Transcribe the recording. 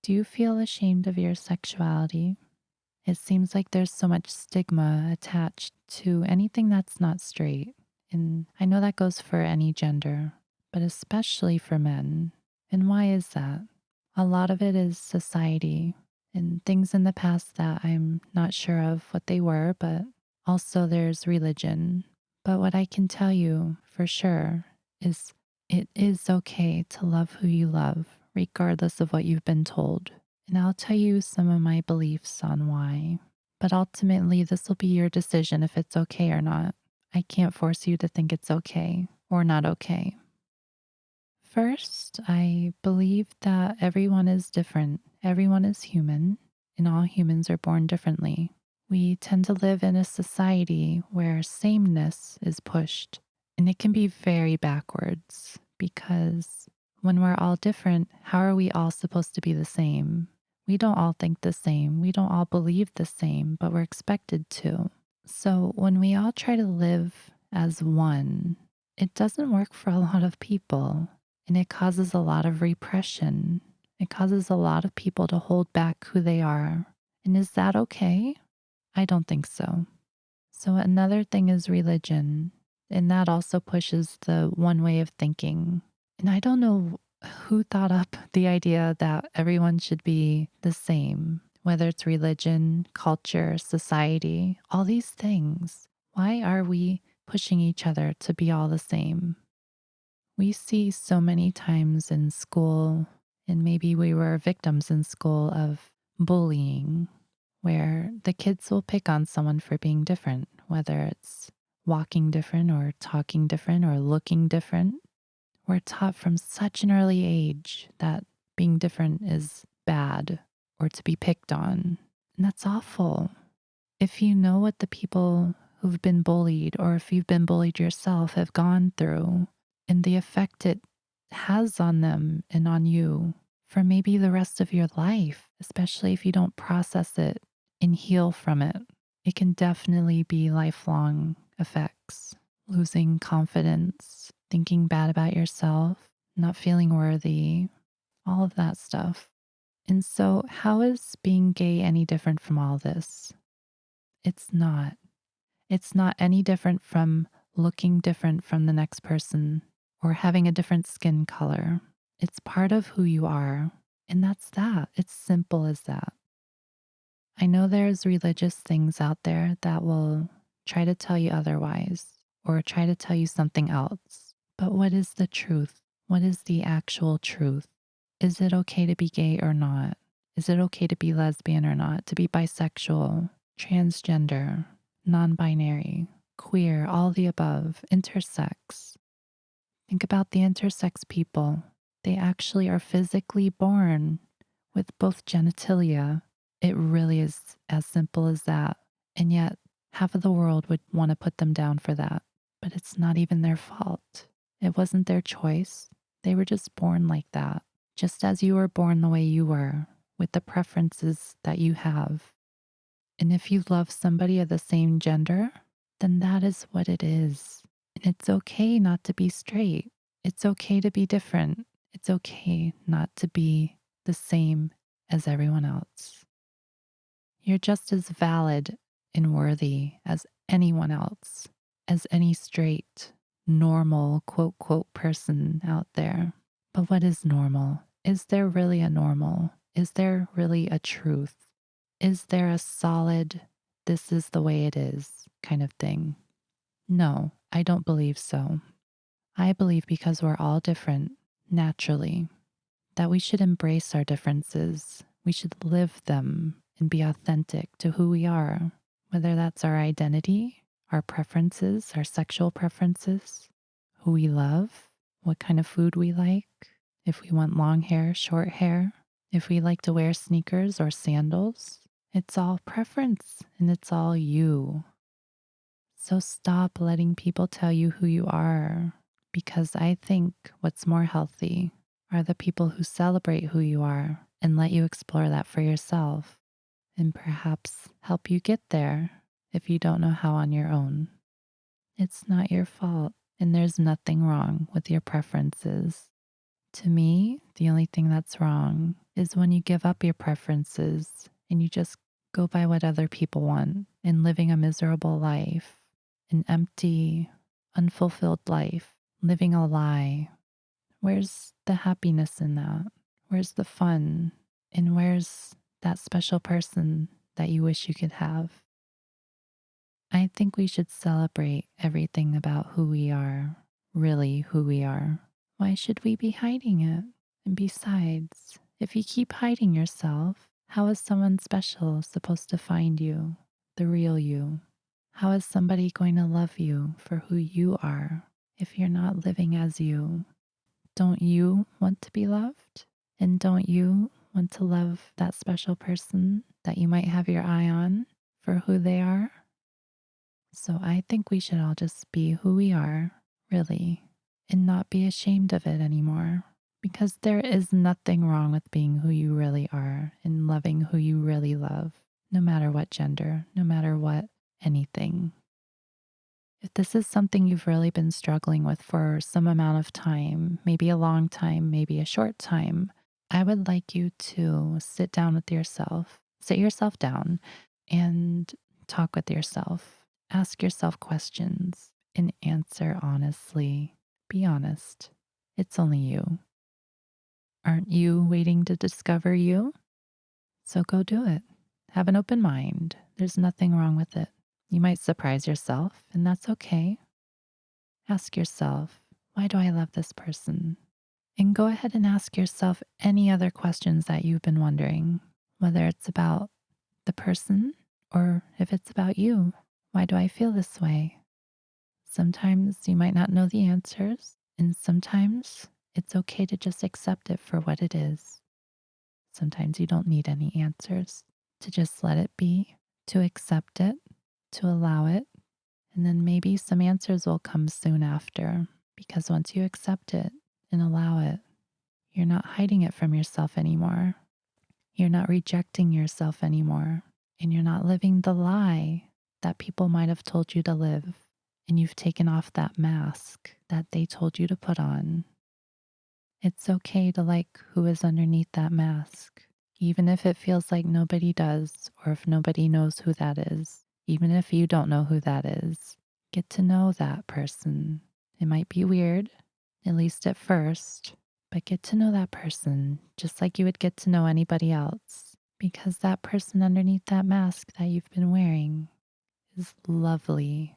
Do you feel ashamed of your sexuality? It seems like there's so much stigma attached to anything that's not straight. And I know that goes for any gender, but especially for men. And why is that? A lot of it is society and things in the past that I'm not sure of what they were, but also there's religion. But what I can tell you for sure is it is okay to love who you love, regardless of what you've been told. And I'll tell you some of my beliefs on why. But ultimately, this will be your decision if it's okay or not. I can't force you to think it's okay or not okay. First, I believe that everyone is different. Everyone is human, and all humans are born differently. We tend to live in a society where sameness is pushed, and it can be very backwards because when we're all different, how are we all supposed to be the same? We don't all think the same, we don't all believe the same, but we're expected to. So when we all try to live as one, it doesn't work for a lot of people, and it causes a lot of repression. It causes a lot of people to hold back who they are. And is that okay? I don't think so. So, another thing is religion, and that also pushes the one way of thinking. And I don't know who thought up the idea that everyone should be the same, whether it's religion, culture, society, all these things. Why are we pushing each other to be all the same? We see so many times in school, and maybe we were victims in school of bullying, where the kids will pick on someone for being different, whether it's walking different or talking different or looking different. We're taught from such an early age that being different is bad or to be picked on. And that's awful. If you know what the people who've been bullied or if you've been bullied yourself have gone through and the effect it has on them and on you for maybe the rest of your life, especially if you don't process it and heal from it, it can definitely be lifelong effects. Losing confidence, thinking bad about yourself, not feeling worthy, all of that stuff. And so, how is being gay any different from all this? It's not. It's not any different from looking different from the next person or having a different skin color. It's part of who you are. And that's that. It's simple as that. I know there's religious things out there that will try to tell you otherwise or try to tell you something else. But what is the truth? What is the actual truth? Is it okay to be gay or not? Is it okay to be lesbian or not? To be bisexual, transgender, non binary, queer, all the above, intersex? Think about the intersex people. They actually are physically born with both genitalia. It really is as simple as that. And yet, half of the world would want to put them down for that. But it's not even their fault. It wasn't their choice. They were just born like that, just as you were born the way you were, with the preferences that you have. And if you love somebody of the same gender, then that is what it is. And it's okay not to be straight. It's okay to be different. It's okay not to be the same as everyone else. You're just as valid and worthy as anyone else, as any straight, normal, quote, quote, person out there. But what is normal? Is there really a normal? Is there really a truth? Is there a solid, this is the way it is kind of thing? No, I don't believe so. I believe because we're all different naturally, that we should embrace our differences. We should live them and be authentic to who we are, whether that's our identity, our preferences, our sexual preferences, who we love, what kind of food we like, if we want long hair, short hair, if we like to wear sneakers or sandals. It's all preference and it's all you. So stop letting people tell you who you are, because I think what's more healthy are the people who celebrate who you are and let you explore that for yourself and perhaps help you get there if you don't know how on your own. It's not your fault, and there's nothing wrong with your preferences. To me, the only thing that's wrong is when you give up your preferences and you just go by what other people want and living a miserable life, an empty, unfulfilled life, living a lie. Where's the happiness in that? Where's the fun? And where's that special person that you wish you could have? I think we should celebrate everything about who we are, really who we are. Why should we be hiding it? And besides, if you keep hiding yourself, how is someone special supposed to find you, the real you? How is somebody going to love you for who you are if you're not living as you? Don't you want to be loved? And don't you want to love that special person that you might have your eye on for who they are? So I think we should all just be who we are, really, and not be ashamed of it anymore. Because there is nothing wrong with being who you really are and loving who you really love, no matter what gender, no matter what anything. If this is something you've really been struggling with for some amount of time, maybe a long time, maybe a short time, I would like you to sit down with yourself, sit yourself down and talk with yourself. Ask yourself questions and answer honestly. Be honest. It's only you. Aren't you waiting to discover you? So go do it. Have an open mind. There's nothing wrong with it. You might surprise yourself, and that's okay. Ask yourself, why do I love this person? And go ahead and ask yourself any other questions that you've been wondering, whether it's about the person or if it's about you. Why do I feel this way? Sometimes you might not know the answers, and sometimes it's okay to just accept it for what it is. Sometimes you don't need any answers, to just let it be, to accept it, to allow it, and then maybe some answers will come soon after. Because once you accept it and allow it, you're not hiding it from yourself anymore. You're not rejecting yourself anymore. And you're not living the lie that people might have told you to live. And you've taken off that mask that they told you to put on. It's okay to like who is underneath that mask, even if it feels like nobody does, or if nobody knows who that is, even if you don't know who that is. Get to know that person. It might be weird, at least at first, but get to know that person just like you would get to know anybody else, because that person underneath that mask that you've been wearing is lovely